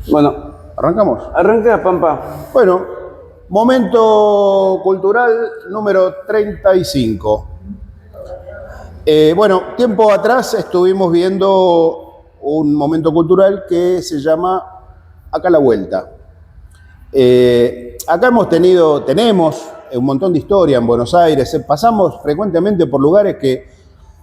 Bueno, ¿Arrancamos? arranca, Pampa. Bueno, momento cultural número 35. Bueno, tiempo atrás estuvimos viendo un momento cultural que se llama Acá a la Vuelta. Acá tenemos un montón de historia en Buenos Aires. Pasamos frecuentemente por lugares que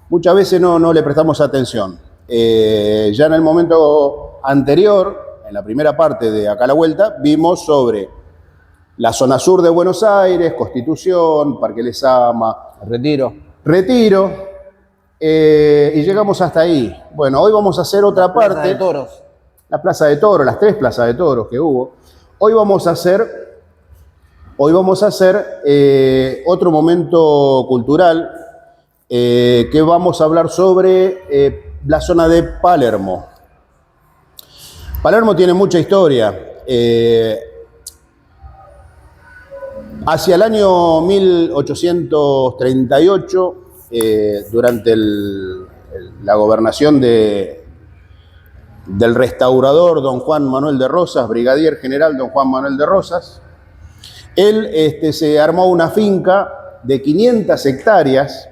muchas veces no le prestamos atención. Ya en el momento anterior, en la primera parte de Acá a la Vuelta, vimos sobre la zona sur de Buenos Aires, Constitución, Parque Lezama, Retiro, y llegamos hasta ahí. Bueno, hoy vamos a hacer otra parte. Plaza de Toros. La Plaza de Toros, las 3 plazas de toros que hubo. Hoy vamos a hacer otro momento cultural que vamos a hablar sobre la zona de Palermo. Palermo tiene mucha historia. Hacia el año 1838, durante la gobernación del restaurador don Juan Manuel de Rosas, brigadier general don Juan Manuel de Rosas, él se armó una finca de 500 hectáreas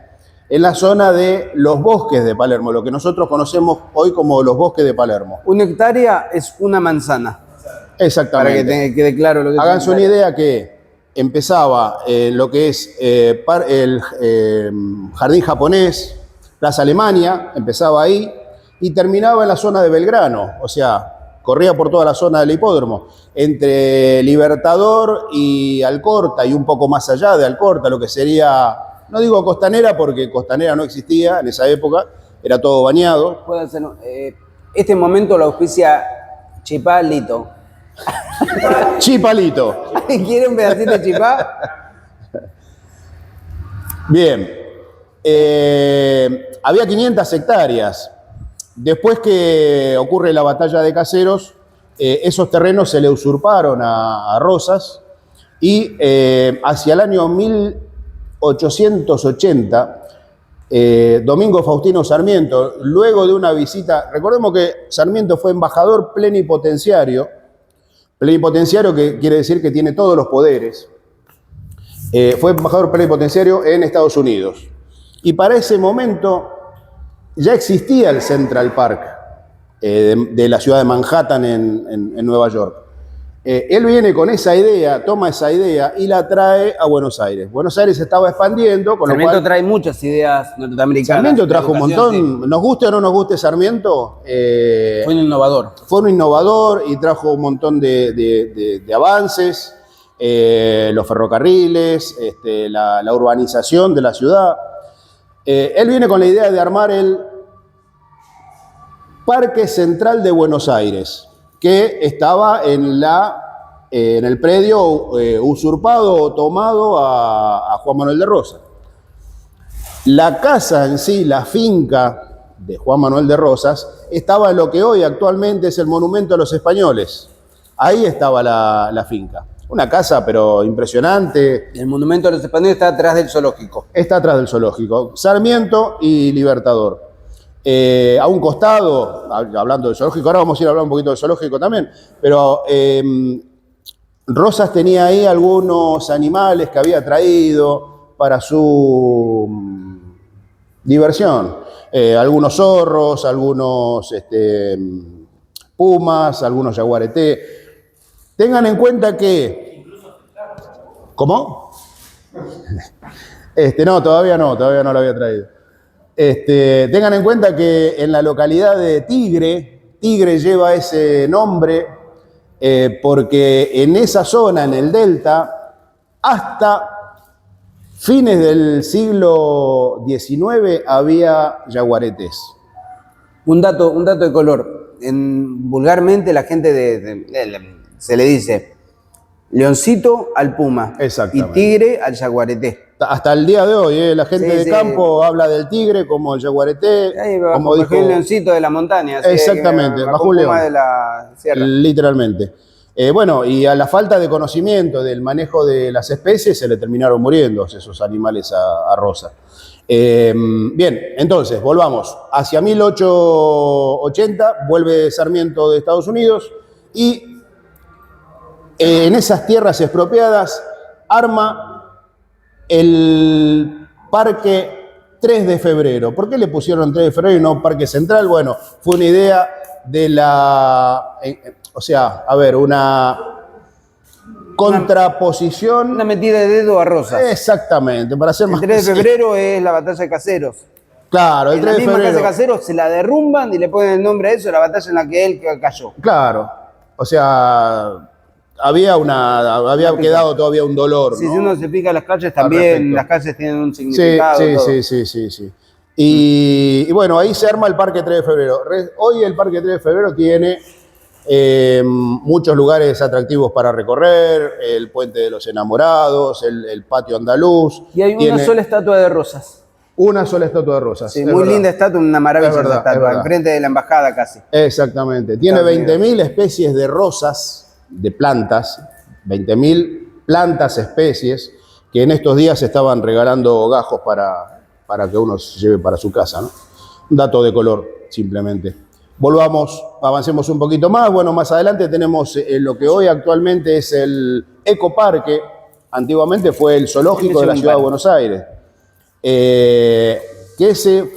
en la zona de los bosques de Palermo, lo que nosotros conocemos hoy como los bosques de Palermo. Una hectárea es una manzana. Exactamente. Para que quede claro lo que Háganse una idea que empezaba lo que es el Jardín Japonés, Plaza Alemania, empezaba ahí, y terminaba en la zona de Belgrano, o sea, corría por toda la zona del hipódromo, entre Libertador y Alcorta, y un poco más allá de Alcorta, lo que sería, no digo Costanera, porque Costanera no existía en esa época, era todo bañado. Puede ser, este momento lo auspicia Chipalito. Chipalito. ¿Quiere un pedacito de chipá? Bien. Había 500 hectáreas. Después que ocurre la batalla de Caseros, esos terrenos se le usurparon a Rosas y hacia el año 1880, Domingo Faustino Sarmiento, luego de una visita, recordemos que Sarmiento fue embajador plenipotenciario que quiere decir que tiene todos los poderes, fue embajador plenipotenciario en Estados Unidos. Y para ese momento ya existía el Central Park de la ciudad de Manhattan en Nueva York. Él viene con esa idea, toma esa idea y la trae a Buenos Aires. Buenos Aires se estaba expandiendo, con Sarmiento lo cual trae muchas ideas norteamericanas. Sarmiento trajo un montón, Sí. nos guste o no nos guste Sarmiento. Fue un innovador. Fue un innovador y trajo un montón de avances, los ferrocarriles, la urbanización de la ciudad. Él viene con la idea de armar el Parque Central de Buenos Aires, que estaba en el predio usurpado o tomado a Juan Manuel de Rosas. La casa en sí, la finca de Juan Manuel de Rosas, estaba en lo que hoy actualmente es el Monumento a los Españoles. Ahí estaba la finca. Una casa, pero impresionante. El monumento a los españoles está atrás del zoológico. Está atrás del zoológico. Sarmiento y Libertador. A un costado, hablando del zoológico, ahora vamos a ir a hablar un poquito del zoológico también, pero Rosas tenía ahí algunos animales que había traído para su diversión. Algunos zorros, algunos pumas, algunos jaguareté. Tengan en cuenta que... ¿Cómo? No, todavía no lo había traído. Tengan en cuenta que en la localidad de Tigre lleva ese nombre porque en esa zona, en el delta, hasta fines del siglo XIX había jaguaretes. Un dato de color. Vulgarmente la gente se le dice leoncito al puma y Exactamente. tigre al jaguareté. Hasta el día de hoy, la gente de campo habla del tigre como el jaguareté, como dijo el leoncito de la montaña. Exactamente, bajo un león. De la sierra. Literalmente. Bueno, y a la falta de conocimiento del manejo de las especies se le terminaron muriendo esos animales a Rosa. Bien, entonces, volvamos. Hacia 1880 vuelve Sarmiento de Estados Unidos y en esas tierras expropiadas arma el Parque 3 de Febrero. ¿Por qué le pusieron 3 de Febrero y no Parque Central? Bueno, fue una idea de una contraposición. Una metida de dedo a Rosas. Exactamente, para ser El más 3 de febrero es la batalla de Caseros. Claro, el En 3 la de misma casa de febrero. Caseros se la derrumban y le ponen el nombre a eso, la batalla en la que él cayó. Claro, o sea, había quedado todavía un dolor, Si ¿no? uno se fija las calles Al también, respecto. las calles tienen un Sí, significado. todo. sí. Y bueno, ahí se arma el Parque 3 de Febrero. Hoy el Parque 3 de Febrero tiene muchos lugares atractivos para recorrer, el Puente de los Enamorados, el Patio Andaluz. Y hay una Tiene sola estatua de Rosas. una sola estatua de Rosas. Sí, es muy verdad. linda estatua, una maravilla Es verdad, esa estatua, es verdad. enfrente de la embajada casi. Exactamente. Tiene Estados Unidos. 20.000 especies de rosas, de plantas, 20.000 plantas, especies, que en estos días se estaban regalando gajos para que uno se lleve para su casa, ¿no? Un dato de color, simplemente. Volvamos, avancemos un poquito más. Bueno, más adelante tenemos lo que hoy actualmente es el Ecoparque. Antiguamente fue el zoológico de la ciudad de Buenos Aires. Que se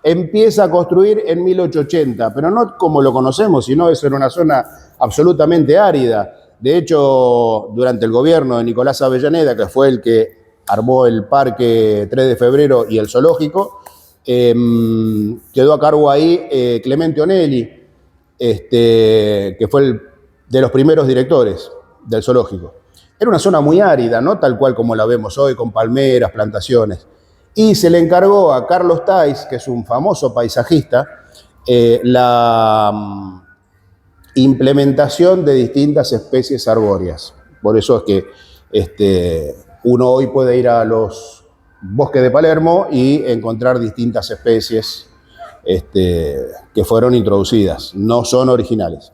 empieza a construir en 1880, pero no como lo conocemos, sino eso era una zona absolutamente árida. De hecho, durante el gobierno de Nicolás Avellaneda, que fue el que armó el Parque 3 de Febrero y el zoológico, quedó a cargo ahí Clemente Onelli, que fue de los primeros directores del zoológico. Era una zona muy árida, no tal cual como la vemos hoy, con palmeras, plantaciones. Y se le encargó a Carlos Tais, que es un famoso paisajista, la implementación de distintas especies arbóreas. Por eso es que uno hoy puede ir a los bosques de Palermo y encontrar distintas especies que fueron introducidas, no son originales.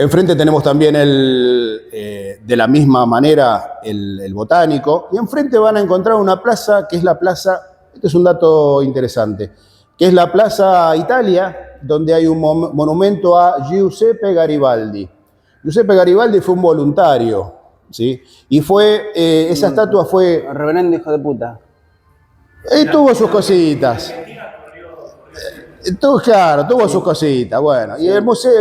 Enfrente tenemos también de la misma manera el botánico, y enfrente van a encontrar una plaza que es la plaza, este es un dato interesante, que es la Plaza Italia, donde hay un monumento a Giuseppe Garibaldi. Giuseppe Garibaldi fue un voluntario, ¿sí? Y esa estatua fue... Reverendo hijo de puta. Tuvo sus cositas. Tuvo sus cositas, bueno. Y el museo...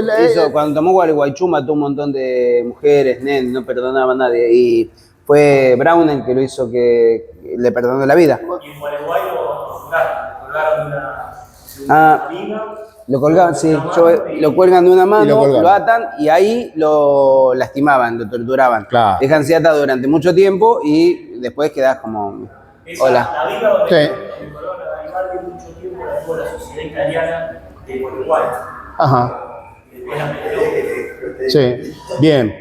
Cuando tomó Gualeguaychú mató un montón de mujeres, no perdonaba a nadie. Y fue Brown el que lo hizo, que le perdonó la vida. Y en Gualeguay lo colgaron Ah, lo colgaban, sí. Lo cuelgan de una mano, lo atan y ahí lo lastimaban, lo torturaban. Claro. Dejan así atado durante mucho tiempo y después quedas como... Hola. La viga donde Sí. colgaron a Garibaldi mucho tiempo la tuvo la Sociedad Italiana de Uruguay. Ajá. Después la metió. Sí, bien.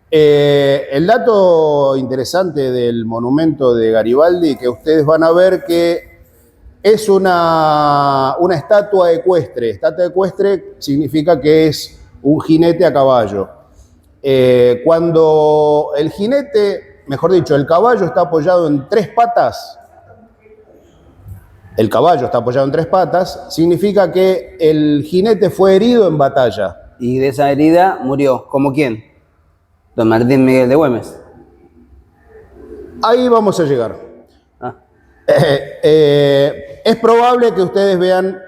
El dato interesante del monumento de Garibaldi, que ustedes van a ver que es una estatua ecuestre. Estatua ecuestre significa que es un jinete a caballo. Cuando el jinete, mejor dicho, el caballo está apoyado en tres patas, significa que el jinete fue herido en batalla. Y de esa herida murió. ¿Como quién? Don Martín Miguel de Güemes. Ahí vamos a llegar. Ah. Es probable que ustedes vean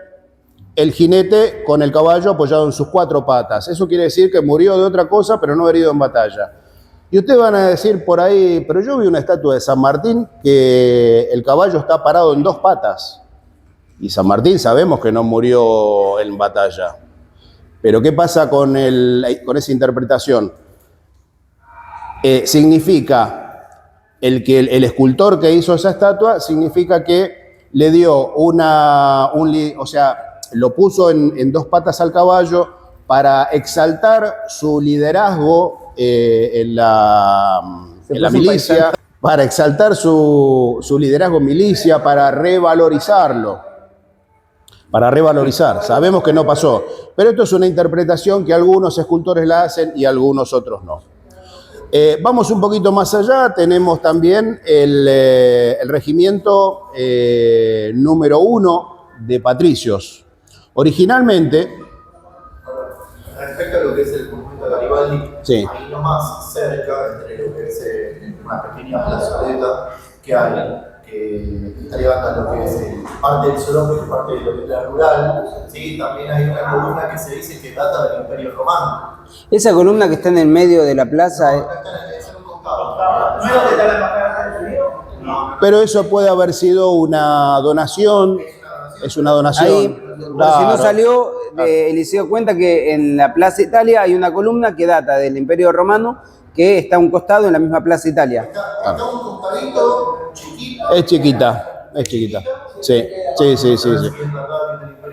el jinete con el caballo apoyado en sus cuatro patas. Eso quiere decir que murió de otra cosa, pero no herido en batalla. Y ustedes van a decir por ahí, pero yo vi una estatua de San Martín que el caballo está parado en dos patas. Y San Martín sabemos que no murió en batalla. Pero ¿qué pasa con esa interpretación? Significa el escultor que hizo esa estatua, significa que le dio lo puso en dos patas al caballo para exaltar su liderazgo en la milicia, para exaltar su liderazgo en milicia, para revalorizarlo. Sabemos que no pasó, pero esto es una interpretación que algunos escultores la hacen y algunos otros no. Vamos un poquito más allá, tenemos también el regimiento número 1 de patricios. Originalmente, respecto a lo que es el conjunto de Garibaldi, sí. ahí nomás cerca, entre lo que es una pequeña plazoleta que hay, que está llegando a lo que es parte del zoológico y parte de lo que es la rural, ¿sí? También hay una columna que se dice que data del Imperio Romano. Esa columna que está en el medio de la plaza, No, está en un costado. ¿No es donde está la embajada de Estados Unidos? No, Pero eso puede haber sido una donación, es una donación. ahí, por si no Claro. salió, Eliseo cuenta que en la Plaza Italia hay una columna que data del Imperio Romano, que está a un costado en la misma Plaza Italia. está un costadito chiquito. Es chiquita, es chiquita. Sí, sí, sí, sí, sí.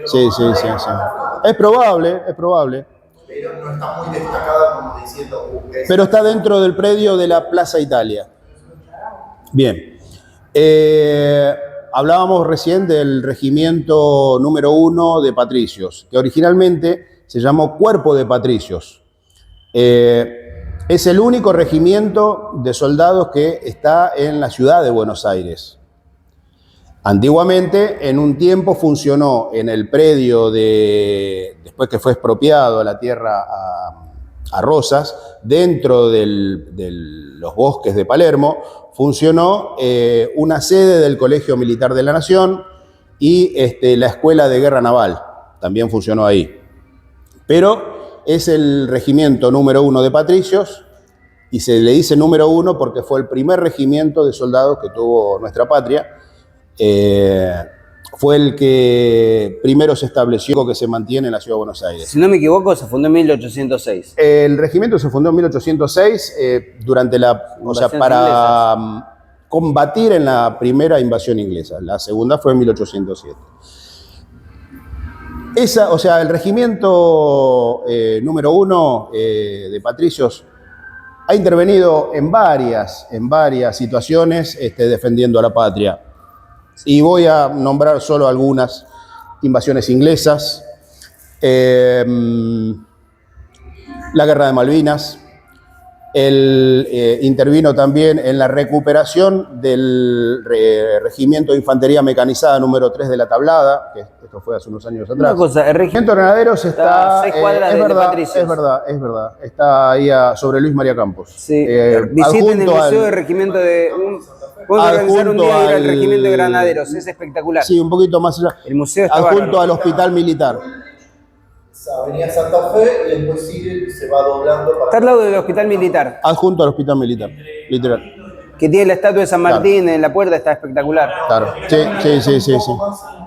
Sí, sí, sí, sí. Es probable, es probable. Pero no está muy destacada como diciendo Pero está dentro del predio de la Plaza Italia. Bien. Hablábamos recién del regimiento número 1 de patricios, que originalmente se llamó Cuerpo de Patricios. Es el único regimiento de soldados que está en la ciudad de Buenos Aires. Antiguamente, en un tiempo funcionó en el predio después que fue expropiado la tierra a Rosas, dentro de los bosques de Palermo, funcionó una sede del Colegio Militar de la Nación y la Escuela de Guerra Naval, también funcionó ahí. Pero es el regimiento número 1 de patricios, y se le dice número 1 porque fue el primer regimiento de soldados que tuvo nuestra patria. Fue el que primero se estableció, que se mantiene en la Ciudad de Buenos Aires. Si no me equivoco, se fundó en 1806. El regimiento se fundó en 1806 durante para combatir en la primera invasión inglesa. La segunda fue en 1807. El regimiento número 1 de patricios ha intervenido en varias situaciones defendiendo a la patria. Y voy a nombrar solo algunas: invasiones inglesas, la Guerra de Malvinas, intervino también en la recuperación del Regimiento de Infantería Mecanizada número 3 de la Tablada, que esto fue hace unos años atrás. Una cosa, el Regimiento de Granaderos está... a 6 cuadras de Patricios. Es verdad. Está ahí sobre Luis María Campos. Sí, visiten el Museo de Regimiento de... Podemos organizar un día ir al Regimiento de Granaderos, es espectacular. Sí, un poquito más allá. El museo está adjunto bárbaro. al Hospital Militar. Avenida Santa Fe y después sigue, se va doblando para... Está al lado del Hospital Militar, Adjunto al Hospital Militar, literal. que tiene la estatua de San Martín en la puerta, está espectacular. Claro, sí. Un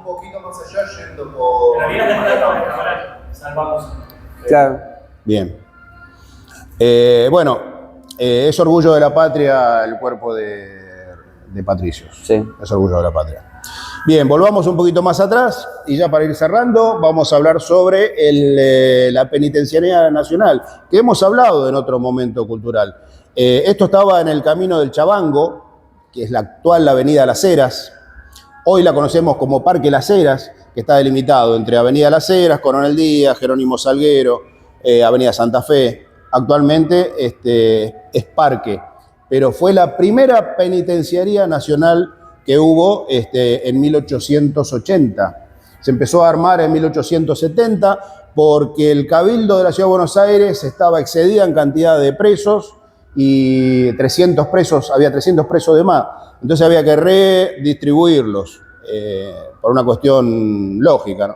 poquito más allá yendo por... Pero viene de la salvamos. Claro. Bien. Es orgullo de la patria el cuerpo de patricios. Sí. Es orgullo de la patria. Bien, volvamos un poquito más atrás y ya para ir cerrando vamos a hablar sobre la Penitenciaría Nacional, que hemos hablado en otro momento cultural. Esto estaba en el Camino del Chabango, que es la actual Avenida Las Heras. Hoy la conocemos como Parque Las Heras, que está delimitado entre Avenida Las Heras, Coronel Díaz, Jerónimo Salguero, Avenida Santa Fe. Actualmente es parque, pero fue la primera penitenciaría nacional que hubo en 1880. Se empezó a armar en 1870 porque el Cabildo de la Ciudad de Buenos Aires estaba excedida en cantidad de presos y había 300 presos de más. Entonces había que redistribuirlos por una cuestión lógica, ¿no?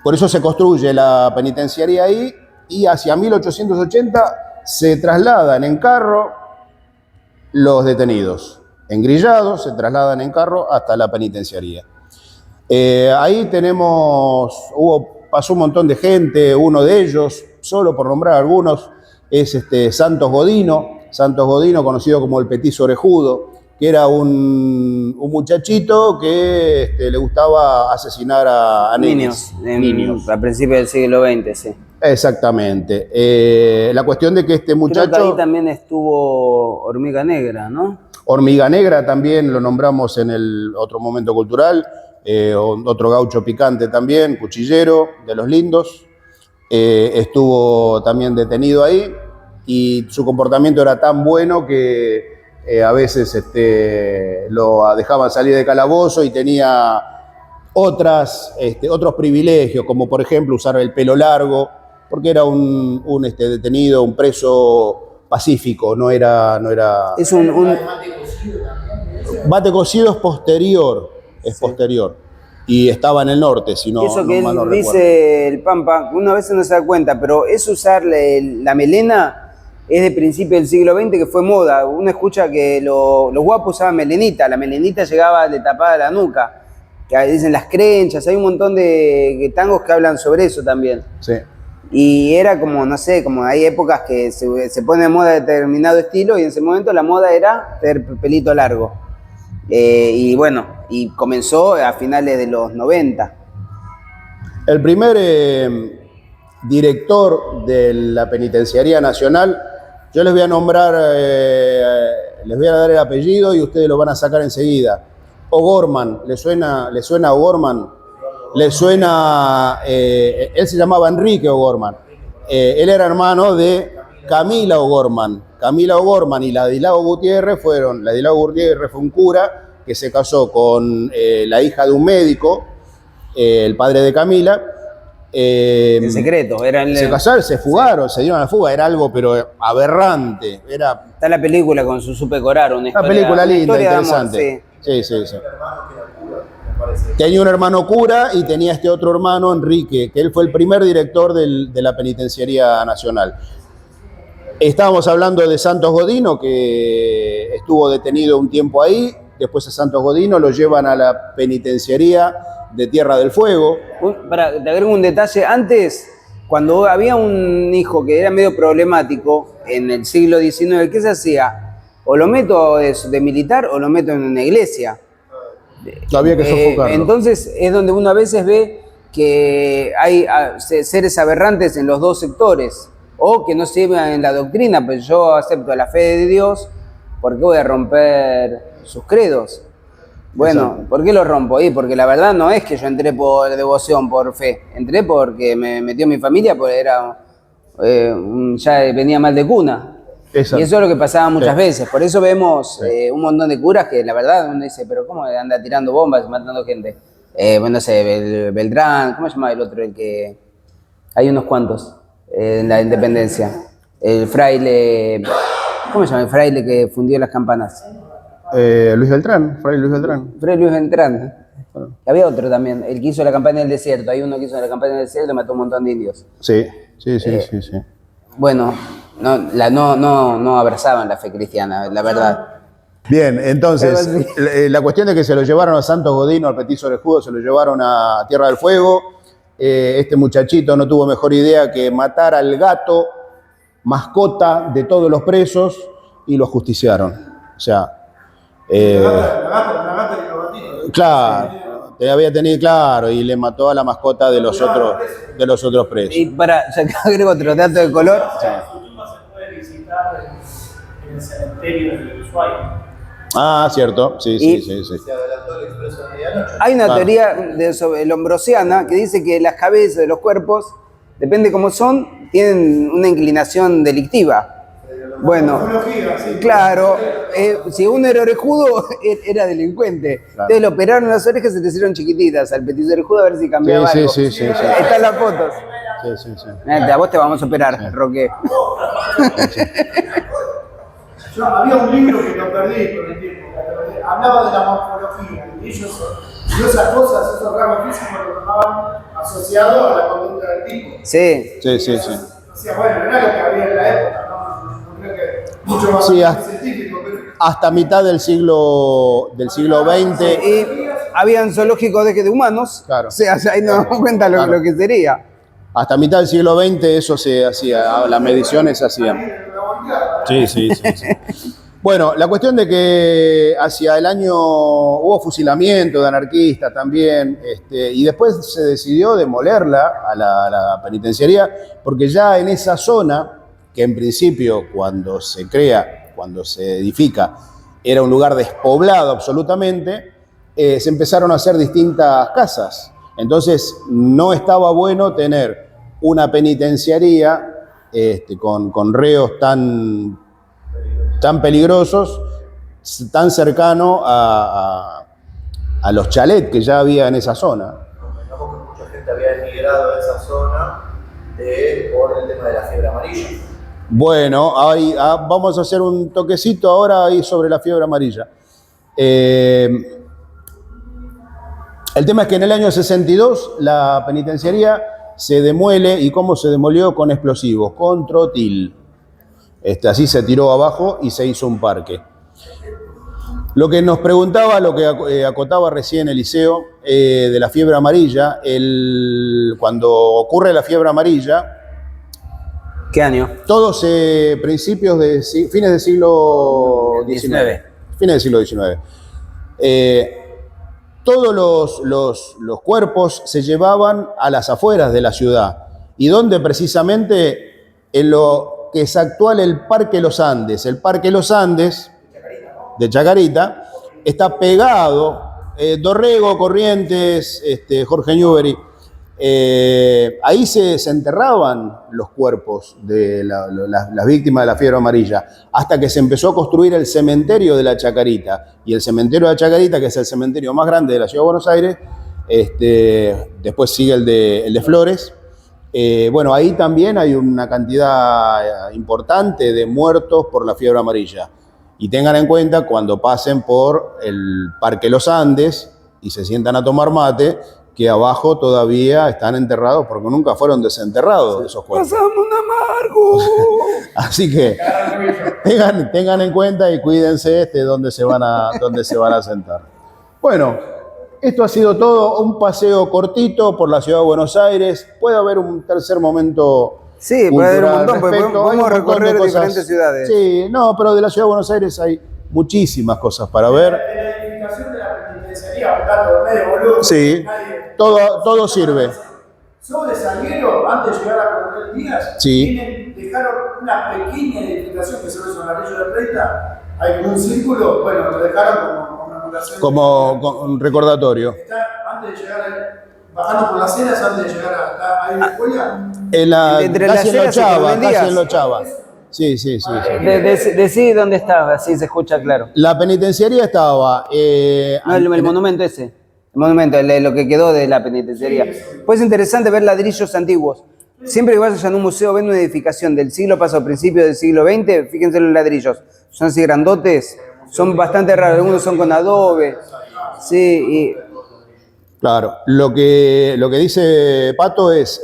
Por eso se construye la penitenciaría ahí y hacia 1880 se trasladan en carro los detenidos. Engrillados, se trasladan en carro hasta la penitenciaría. Ahí pasó un montón de gente, uno de ellos, solo por nombrar algunos, es Santos Godino, conocido como el Petiso Orejudo, que era un muchachito que le gustaba asesinar a Niños, a principios del siglo XX, sí. Exactamente. La cuestión de que este muchacho... Creo que ahí también estuvo Hormiga Negra, ¿no? Hormiga Negra también lo nombramos en el otro momento cultural, otro gaucho picante también, cuchillero de los lindos, estuvo también detenido ahí. y su comportamiento era tan bueno que a veces lo dejaban salir de calabozo y tenía otros privilegios, como por ejemplo usar el pelo largo, porque era un detenido, un preso pacífico, no era... Es Bate cocido es posterior, y estaba en el norte, si no, eso no que mal no él recuerdo. dice el Pampa, uno a veces no se da cuenta, pero es usar la melena, es de principio del siglo XX, que fue moda. Uno escucha que los guapos usaban melenita, la melenita llegaba de tapada la nuca, que dicen las crenchas, hay un montón de tangos que hablan sobre eso también. Sí. Y era como, no sé, como hay épocas que se pone de moda determinado estilo y en ese momento la moda era tener pelito largo. Y bueno, y comenzó a finales de los 90. El primer director de la Penitenciaría Nacional, yo les voy a nombrar, les voy a dar el apellido y ustedes lo van a sacar enseguida. O'Gorman, ¿le suena a O'Gorman? Le suena, él se llamaba Enrique O'Gorman. Él era hermano de Camila O'Gorman. Camila O'Gorman y Ladislao Gutiérrez Ladislao Gutiérrez fue un cura que se casó con la hija de un médico, el padre de Camila. En secreto. Se casaron, se fugaron, se dieron a la fuga, era algo pero aberrante. Está la película con Susupe Coraro, Una película linda, interesante. Sí. Tenía un hermano cura y tenía este otro hermano, Enrique, que él fue el primer director de la Penitenciaría Nacional. Estábamos hablando de Santos Godino, que estuvo detenido un tiempo ahí. Después a Santos Godino lo llevan a la Penitenciaría de Tierra del Fuego. Te agrego un detalle. Antes, cuando había un hijo que era medio problemático en el siglo XIX, ¿qué se hacía? O lo meto de militar o lo meto en una iglesia. Había que sofocarlo. Entonces es donde uno a veces ve que hay seres aberrantes en los dos sectores o que no se llevan en la doctrina, pues yo acepto la fe de Dios, ¿por qué voy a romper sus credos? Bueno, Exacto. ¿por qué lo rompo ahí? Porque la verdad no es que yo entré por devoción, por fe, entré porque me metió mi familia, porque era ya venía mal de cuna. Exacto. Y eso es lo que pasaba muchas Sí. veces. Por eso vemos un montón de curas que la verdad uno dice, pero ¿cómo anda tirando bombas y matando gente? Bueno, no sé, Beltrán, ¿cómo se llama el otro? El que... Hay unos cuantos en la Independencia. El fraile... ¿Cómo se llama? El fraile que fundió las campanas. Luis Beltrán, Fray Luis Beltrán. Fray Luis Beltrán. Había otro también, el que hizo la campaña del desierto. Hay uno que hizo la campaña del desierto y mató un montón de indios. Sí. Bueno, no abrazaban la fe cristiana, la verdad. Bien, entonces, Pero la cuestión es que se lo llevaron a Santos Godino, al Petiso Orejudo, se lo llevaron a Tierra del Fuego. Este muchachito no tuvo mejor idea que matar al gato, mascota de todos los presos, y lo ajusticiaron. O sea, claro, había tenido, claro, y le mató a la mascota de los otros presos. Y ya que agrego otro dato de color. Su tumba se puede visitar en el cementerio del Ushuaia. Ah, cierto, sí. Se adelantó el expreso de medianoche. Hay una Claro. teoría sobre lombrosiana que dice que las cabezas de los cuerpos, depende cómo son, tienen una inclinación delictiva. Bueno, claro, si uno era orejudo, era delincuente. Claro. Entonces le operaron las orejas y se le hicieron chiquititas al petiso orejudo a ver si cambiaba algo. Sí. Están las fotos. Sí. A vos te vamos a operar, Roque. Yo había un libro que lo perdí con el tiempo, hablaba de la morfología, y ellos, esas cosas, esos rasgos físicos lo tomaban asociado a la conducta del tipo. Sí. Decía, bueno, era lo que había en la época, no creo que mucho más Sí, científico, pero hasta mitad del siglo XX. Y habían zoológicos de humanos. Claro. O sea, ahí nos damos cuenta lo que sería. Hasta mitad del siglo XX eso se hacía, las mediciones se hacían. Sí. Bueno, la cuestión de que hacia el año hubo fusilamiento de anarquistas también, y después se decidió demolerla a la penitenciaría, porque ya en esa zona, que en principio cuando se crea, cuando se edifica, era un lugar despoblado absolutamente, se empezaron a hacer distintas casas. Entonces no estaba bueno tener una penitenciaría con reos tan peligrosos, tan cercano a los chalets que ya había en esa zona. Convengamos que mucha gente había emigrado a esa zona por el tema de la fiebre amarilla. Bueno, vamos a hacer un toquecito ahora ahí sobre la fiebre amarilla. El tema es que en el año 62 la penitenciaría se demuele. ¿Y cómo se demolió? Con explosivos, con trotil. Así se tiró abajo y se hizo un parque. Lo que nos preguntaba, lo que acotaba recién Eliseo, de la fiebre amarilla, cuando ocurre la fiebre amarilla, ¿Qué año? todos fines del siglo XIX. Fines del siglo XIX. Todos los cuerpos se llevaban a las afueras de la ciudad. ¿Y dónde? Precisamente en lo que es actual el Parque Los Andes. El Parque Los Andes de Chacarita está pegado, Dorrego, Corrientes, Jorge Newbery. Ahí se enterraban los cuerpos de las víctimas de la fiebre amarilla, hasta que se empezó a construir el cementerio de la Chacarita. Y el cementerio de la Chacarita, que es el cementerio más grande de la Ciudad de Buenos Aires, después sigue el de Flores. Bueno, ahí también hay una cantidad importante de muertos por la fiebre amarilla. Y tengan en cuenta, cuando pasen por el Parque Los Andes y se sientan a tomar mate, que abajo todavía están enterrados porque nunca fueron desenterrados esos cuerpos. ¡Pasamos un amargo! Así que tengan en cuenta y cuídense dónde se van a sentar. Bueno, esto ha sido todo, un paseo cortito por la Ciudad de Buenos Aires. Puede haber un tercer momento. Sí, puede haber un cultural montón, porque respecto. podemos Hay un montón de recorrer cosas. diferentes ciudades. Sí, no, pero de la Ciudad de Buenos Aires hay muchísimas cosas para ver. La edificación de la penitenciaría, un dato medio boludo. Sí, todo sirve. Sobre Salguero, antes de llegar a Coronel Díaz, Sí. dejaron una pequeña edificación que solo es un anillo de 30, hay como un círculo, bueno, lo dejaron como conmemoración. Como un recordatorio. Está antes de llegar, bajando por las cenas, antes de llegar a ahí en la escuela. Entre Casi las en Heras y Lochava, Coronel Díaz. casi en Lochava. Sí. Decí dónde estaba, así se escucha claro. La penitenciaría estaba. No, el monumento ese. El monumento, lo que quedó de la penitenciaría. Pues es interesante ver ladrillos antiguos. Siempre que vayan a un museo, ven una edificación del siglo pasado, principio del siglo XX, fíjense en los ladrillos. Son así grandotes, son bastante raros, algunos son con adobe. Sí, Claro, lo que dice Pato es,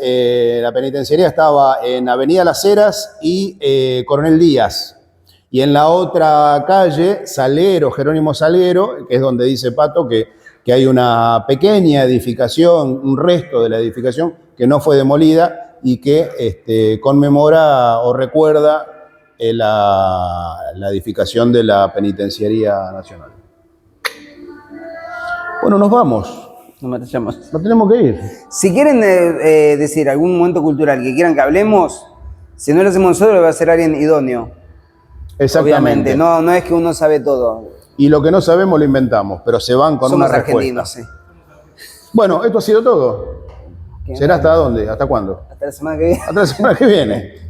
la penitenciaría estaba en Avenida Las Heras y Coronel Díaz. Y en la otra calle, Salguero, Jerónimo Salguero, que es donde dice Pato que hay una pequeña edificación, un resto de la edificación que no fue demolida y que conmemora o recuerda la edificación de la Penitenciaría Nacional. Bueno, nos vamos. nos matamos. No tenemos que ir. Si quieren decir algún momento cultural que quieran que hablemos, si no lo hacemos nosotros, lo va a hacer alguien idóneo. Exactamente. Obviamente, no es que uno sabe todo. Y lo que no sabemos lo inventamos, pero se van con Somos una respuesta. argentinos, sí. Bueno, esto ha sido todo. ¿Será hasta dónde? ¿Hasta cuándo? Hasta la semana que viene. Hasta la semana que viene.